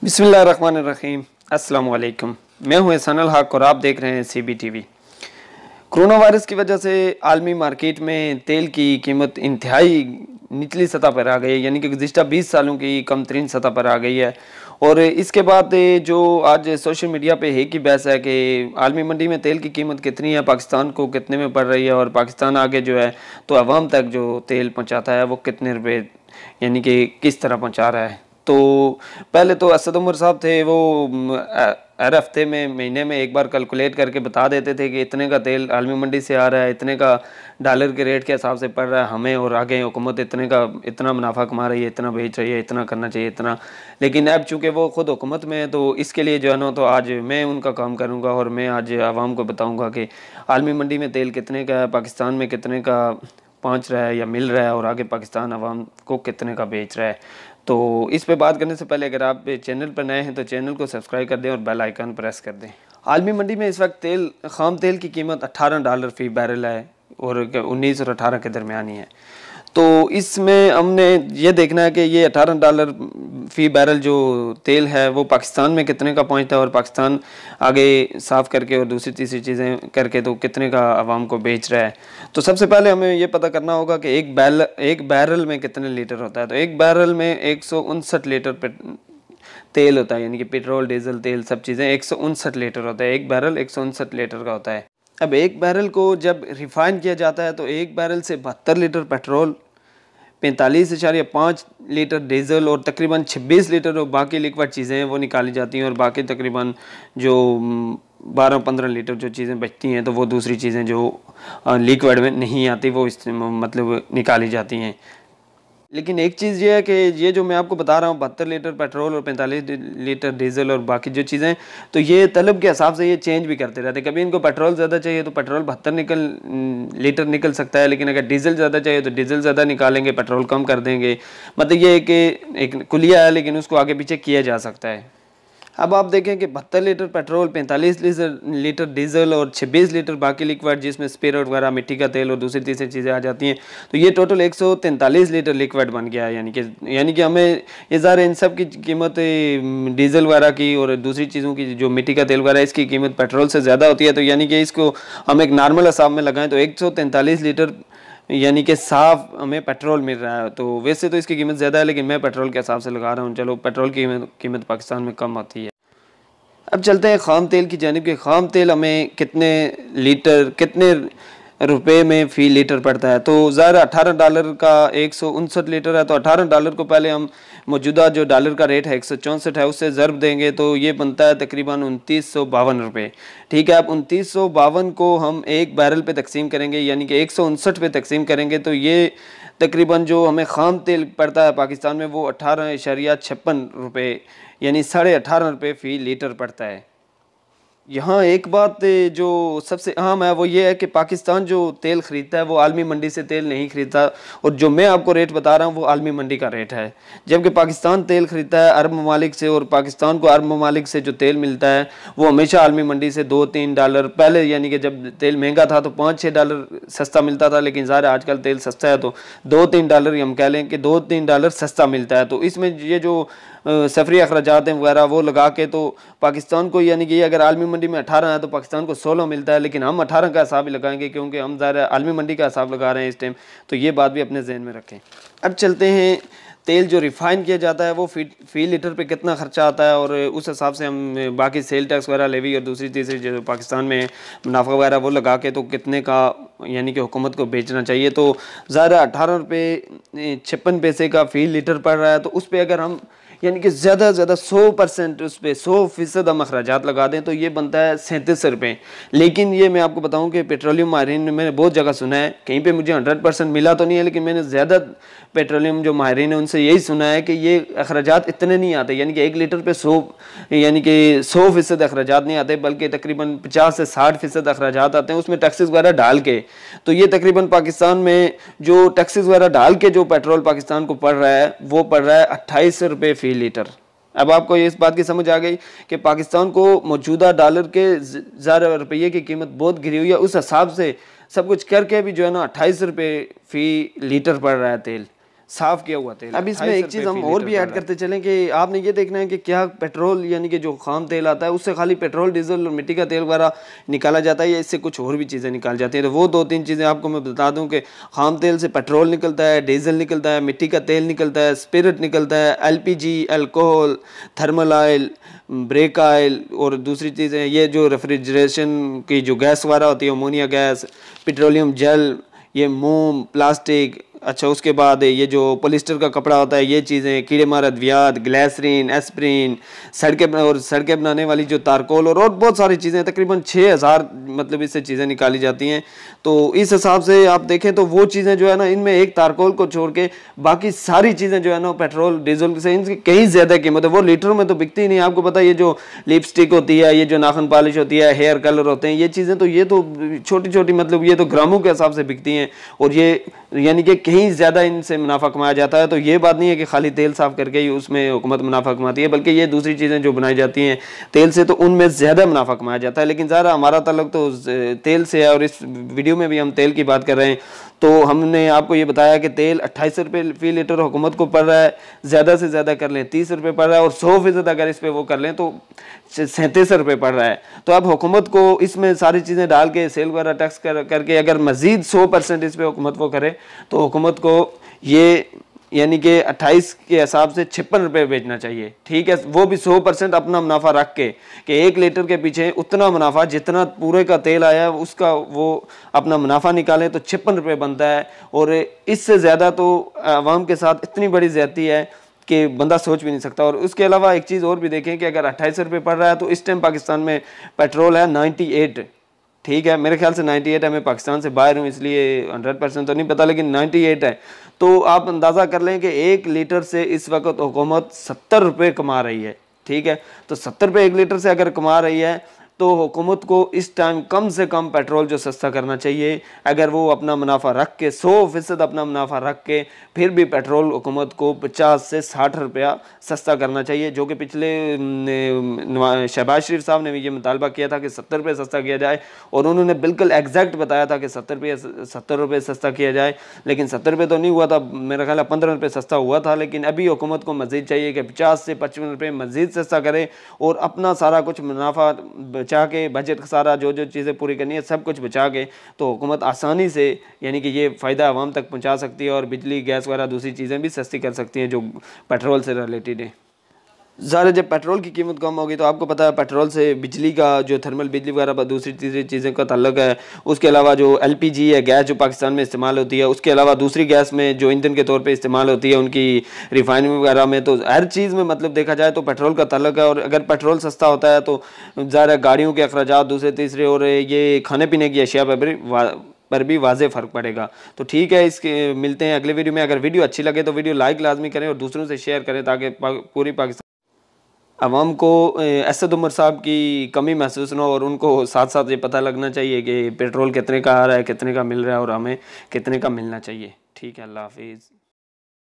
बिस्मिल्लाहिर्रहमानिर्रहीम। अस्सलाम वालेकुम। मैं हूं एहसान अल हक और आप देख रहे हैं CBTV। कोरोना वायरस की वजह से आलमी मार्केट में तेल की कीमत इंतहाई निचली सतह पर आ गई है, यानी कि गुज़िश्ता 20 सालों की कम तरीन सतह पर आ गई है। और इसके बाद जो आज सोशल मीडिया पे है कि बहस है कि आलमी मंडी में तेल की कीमत कितनी है, पाकिस्तान को कितने में पड़ रही है और पाकिस्तान आगे जो है तो अवाम तक जो तेल पहुँचाता है वो कितने रुपये यानी कि किस तरह पहुँचा रहा है। तो पहले तो असद उमर साहब थे, वो हर हफ्ते में महीने में एक बार कैलकुलेट करके बता देते थे कि इतने का तेल आलमी मंडी से आ रहा है, इतने का डॉलर के रेट के हिसाब से पड़ रहा है हमें, और आगे हुकूमत इतने का इतना मुनाफा कमा रही है, इतना बेच रही है, इतना करना चाहिए इतना। लेकिन अब चूँकि वो ख़ुद हुकूमत में है तो इसके लिए जो है ना, तो आज मैं उनका काम करूँगा और मैं आज आवाम को बताऊँगा कि आलमी मंडी में तेल कितने का है, पाकिस्तान में कितने का पहुँच रहा है या मिल रहा है, और आगे पाकिस्तान आवाम को कितने का बेच रहा है। तो इस पे बात करने से पहले अगर आप चैनल पर नए हैं तो चैनल को सब्सक्राइब कर दें और बेल आइकन प्रेस कर दें। आलमी मंडी में इस वक्त खाम तेल की कीमत $18 फ़ी बैरल है और 19 और 18 के दरमियान ही है। तो इसमें हमने ये देखना है कि ये $18 फ़ी बैरल जो तेल है वो पाकिस्तान में कितने का पहुंचता है और पाकिस्तान आगे साफ़ करके और दूसरी तीसरी चीज़ें करके तो कितने का आवाम को बेच रहा है। तो सबसे पहले हमें ये पता करना होगा कि एक बैरल में कितने लीटर होता है। तो एक बैरल में 159 लीटर तेल होता है, यानी कि पेट्रोल डीजल तेल सब चीज़ें 159 लीटर होता है। एक बैरल 159 लीटर का होता है। अब एक बैरल को जब रिफाइन किया जाता है तो एक बैरल से 72 लीटर पेट्रोल, 45.5 लीटर डीजल और तकरीबन 26 लीटर और बाकी लिक्विड चीज़ें हैं वो निकाली जाती हैं, और बाकी तकरीबन जो 12-15 लीटर जो चीज़ें बचती हैं तो वो दूसरी चीज़ें जो लिक्विड में नहीं आती वो मतलब निकाली जाती हैं। लेकिन एक चीज़ ये है कि ये जो मैं आपको बता रहा हूँ 72 लीटर पेट्रोल और 45 लीटर डीजल और बाकी जो चीज़ें, तो ये तलब के हिसाब से ये चेंज भी करते रहते हैं। कभी इनको पेट्रोल ज़्यादा चाहिए तो पेट्रोल 72 लीटर निकल सकता है, लेकिन अगर डीजल ज़्यादा चाहिए तो डीजल ज़्यादा निकालेंगे, पेट्रोल कम कर देंगे। मतलब ये एक कुलिया है, लेकिन उसको आगे पीछे किया जा सकता है। अब आप देखें कि 72 लीटर पेट्रोल, 45 लीटर डीजल और 26 लीटर बाकी लिक्विड जिसमें स्पिरिट वगैरह, मिट्टी का तेल और दूसरी तीसरी चीज़ें आ जाती हैं, तो ये टोटल 143 लीटर लिक्विड बन गया है। यानी कि हमें ये ज़ाहिर इन सब की कीमत डीजल वगैरह की और दूसरी चीज़ों की जो मिट्टी का तेल वगैरह इसकी कीमत पेट्रोल से ज़्यादा होती है। तो यानी कि इसको हम एक नॉर्मल हिसाब में लगाएं तो 143 लीटर यानी कि साफ हमें पेट्रोल मिल रहा है। तो वैसे तो इसकी कीमत ज़्यादा है, लेकिन मैं पेट्रोल के हिसाब से लगा रहा हूँ। चलो, पेट्रोल की कीमत पाकिस्तान में कम होती है। अब चलते हैं ख़ाम तेल की जानिब के। ख़ाम तेल हमें कितने रुपए में फ़ी लीटर पड़ता है। तो ज़ाहिर $18 का 159 लीटर है, तो $18 को पहले हम मौजूदा जो डॉलर का रेट है 164 है उससे ज़रब देंगे तो ये बनता है तकरीबन 2952 रुपये। ठीक है, अब 2952 को हम एक बैरल पे तकसीम करेंगे, यानी कि 159 पे तकसीम करेंगे तो ये तकरीबन जो हमें ख़ाम तेल पड़ता है पाकिस्तान में वो 18.56 रुपये यानी 18.5 रुपये फ़ी लीटर पड़ता है। यहाँ एक बात जो सबसे अहम है वो ये है कि पाकिस्तान जो तेल ख़रीदता है वो आलमी मंडी से तेल नहीं ख़रीदता, और जो मैं आपको रेट बता रहा हूँ वो आलमी मंडी का रेट है। जबकि पाकिस्तान तेल ख़रीदता है अरब ममालिक से, और पाकिस्तान को अरब ममालिक से जो तेल मिलता है वो हमेशा आलमी मंडी से $2-3 पहले, यानी कि जब तेल महंगा था तो $5-6 सस्ता मिलता था, लेकिन ज़ाहिर आजकल तेल सस्ता है तो $2-3 हम कह लें कि $2-3 सस्ता मिलता है। तो इसमें ये जो सफरी अखराजात हैं वगैरह वो लगा के तो पाकिस्तान को, यानी कि अगर आलमी मंडी में 18 है तो पाकिस्तान को 16 मिलता है, लेकिन हम 18 का हिसाब ही लगाएंगे क्योंकि हम ज़्यादा आलमी मंडी का हिसाब लगा रहे हैं इस टाइम। तो ये बात भी अपने जहन में रखें। अब चलते हैं तेल जो रिफ़ाइन किया जाता है वो फ़ी लीटर पे कितना ख़र्चा आता है, और उस हिसाब से हम बाकी सेल टैक्स वगैरह लेवी और दूसरी तीसरी जो पाकिस्तान में मुनाफा वगैरह वो लगा के तो कितने का यानी कि हुकूमत को बेचना चाहिए। तो ज़्यादा $18.56 का फ़ी लीटर पड़ रहा है, तो उस पर अगर हम यानी कि ज़्यादा से ज़्यादा 100% उस पर 100% हम अखराजात लगा दें तो ये बनता है 37 रुपये। लेकिन ये मैं आपको बताऊं कि पेट्रोलियम माहिरीन ने, मैंने बहुत जगह सुना है, कहीं पे मुझे 100% मिला तो नहीं है, लेकिन मैंने ज़्यादा पेट्रोलियम जो माहिरीन है उनसे यही सुना है कि ये अखराजात इतने नहीं आते, यानी कि 1 लीटर पे 100% अखराजात नहीं आते, बल्कि तकरीबन 50 से 60% अखराजात आते हैं उसमें टैक्सेस वगैरह डाल के। तो ये तकरीबन पाकिस्तान में जो टैक्सेस वगैरह डाल के जो पेट्रोल पाकिस्तान को पड़ रहा है वो पड़ रहा है 28 रुपये फ़ी लीटर। अब आपको इस बात की समझ आ गई कि पाकिस्तान को मौजूदा डॉलर के ज़्यादा रुपये की कीमत बहुत गिरी हुई है, उस हिसाब से सब कुछ करके भी जो है ना 28 रुपये फ़ी लीटर पड़ रहा है तेल। साफ़ किया हुआ तेल। अब इसमें एक चीज़ हम और भी ऐड करते चलें कि आपने ये देखना है कि क्या पेट्रोल यानी कि जो खाम तेल आता है उससे खाली पेट्रोल डीजल और मिट्टी का तेल वगैरह निकाला जाता है या इससे कुछ और भी चीज़ें निकाल जाती हैं। तो वो 2-3 चीज़ें आपको मैं बता दूं कि खाम तेल से पेट्रोल निकलता है, डीजल निकलता है, मिट्टी का तेल निकलता है, स्पिरिट निकलता है, LPG, alcohol, thermal oil, brake oil और दूसरी चीज़ें ये जो रेफ्रिजरेशन की जो गैस वगैरह होती है, अमोनिया गैस, पेट्रोलियम जेल, ये मोम, प्लास्टिक, अच्छा उसके बाद ये जो पॉलिस्टर का कपड़ा होता है, ये चीज़ें, कीड़े मार अद्वियात, ग्लिसरीन, एस्प्रिन, सड़कें बनाने वाली जो तारकोल और बहुत सारी चीज़ें, तकरीबन 6000 मतलब इससे चीज़ें निकाली जाती हैं। तो इस हिसाब से आप देखें तो वो चीज़ें जो है ना, इनमें एक तारकोल को छोड़ के बाकी सारी चीज़ें जो है ना पेट्रोल डीजल से इनकी कहीं ज़्यादा कीमत है। वो लीटर में तो बिकती ही नहीं। आपको पता है ये जो लिपस्टिक होती है, ये जो नाखून पॉलिश होती है, हेयर कलर होते हैं, ये चीज़ें तो ये तो छोटी छोटी मतलब ये तो ग्रामों के हिसाब से बिकती हैं और ये यानी कि कहीं ज़्यादा इनसे मुनाफा कमाया जाता है। तो ये बात नहीं है कि खाली तेल साफ़ करके ही उसमें हुकूमत मुनाफा कमाती है, बल्कि ये दूसरी चीज़ें जो बनाई जाती हैं तेल से तो उनमें ज़्यादा मुनाफा कमाया जाता है। लेकिन ज़रा हमारा ताल्लुक तो तेल से है और इस वीडियो में भी हम तेल की बात कर रहे हैं। तो हमने आपको ये बताया कि तेल 28 रुपये फी लीटर हुकूमत को पड़ रहा है, ज़्यादा से ज़्यादा कर लें 30 रुपये पड़ रहा है और 100% अगर इस पर वो कर लें तो 37 रुपये पड़ रहा है। तो अब हुकूमत को इसमें सारी चीज़ें डाल के सेल वगैरह टैक्स करके अगर मज़ीद 100% इस पर हुकूमत वो करे तो हुकूमत को ये यानी कि 28 के हिसाब से 56 रुपये बेचना चाहिए। ठीक है, वो भी 100% अपना मुनाफा रख के कि 1 लीटर के पीछे उतना मुनाफा जितना पूरे का तेल आया उसका वो अपना मुनाफा निकालें तो 56 रुपये बनता है। और इससे ज़्यादा तो आवाम के साथ इतनी बड़ी ज़्यादती है कि बंदा सोच भी नहीं सकता। और उसके अलावा एक चीज़ और भी देखें कि अगर 28 रुपये पड़ रहा है तो इस टाइम पाकिस्तान में पेट्रोल है 98। ठीक है, मेरे ख्याल से 98 है। मैं पाकिस्तान से बाहर हूँ इसलिए 100% तो नहीं पता, लेकिन 98 है। तो आप अंदाज़ा कर लें कि 1 लीटर से इस वक्त हुकूमत 70 रुपये कमा रही है। ठीक है, तो 70 रुपये 1 लीटर से अगर कमा रही है तो हुकूमत को इस टाइम कम से कम पेट्रोल जो सस्ता करना चाहिए। अगर वो अपना मुनाफा रख के 100% अपना मुनाफा रख के फिर भी पेट्रोल हुकूमत को 50 से 60 रुपया सस्ता करना चाहिए, जो कि पिछले शहबाज शरीफ साहब ने भी ये मुतालबा किया था कि 70 रुपये सस्ता किया जाए और उन्होंने बिल्कुल एग्जैक्ट बताया था कि 70 रुपये सस्ता किया जाए। लेकिन 70 रुपये तो नहीं हुआ था, मेरा ख्याल है 15 रुपये सस्ता हुआ था। लेकिन अभी हुकूमत को मज़ीद चाहिए कि 50 से 55 रुपये मज़ीद सस्ता करे और अपना सारा कुछ मुनाफा बचा के, बजट सारा जो जो चीज़ें पूरी करनी है सब कुछ बचा के, तो हुकूमत आसानी से यानी कि ये फ़ायदा आवाम तक पहुंचा सकती है और बिजली, गैस वगैरह दूसरी चीज़ें भी सस्ती कर सकती हैं जो पेट्रोल से रिलेटेड है। ज़रा जब पेट्रोल की कीमत कम होगी तो आपको पता है पेट्रोल से बिजली का जो थर्मल बिजली वगैरह दूसरी तीसरी चीज़ों का ताल्लुक है। उसके अलावा जो LPG है गैस जो पाकिस्तान में इस्तेमाल होती है, उसके अलावा दूसरी गैस में जो ईंधन के तौर पे इस्तेमाल होती है उनकी रिफाइनरी वगैरह में, तो हर चीज़ में मतलब देखा जाए तो पेट्रोल का ताल्लुक है। और अगर पेट्रोल सस्ता होता है तो ज़रा गाड़ियों के अखराजात दूसरे तीसरे और ये खाने पीने की अशिया पर भी वाज़े फ़र्क पड़ेगा। तो ठीक है, इसके मिलते हैं अगले वीडियो में। अगर वीडियो अच्छी लगे तो वीडियो लाइक लाजमी करें और दूसरों से शेयर करें ताकि पूरी पाकिस्तान आवाम को असद उमर साहब की कमी महसूस ना हो और उनको साथ साथ ये पता लगना चाहिए कि पेट्रोल कितने का आ रहा है, कितने का मिल रहा है और हमें कितने का मिलना चाहिए। ठीक है, अल्लाह हाफिज़।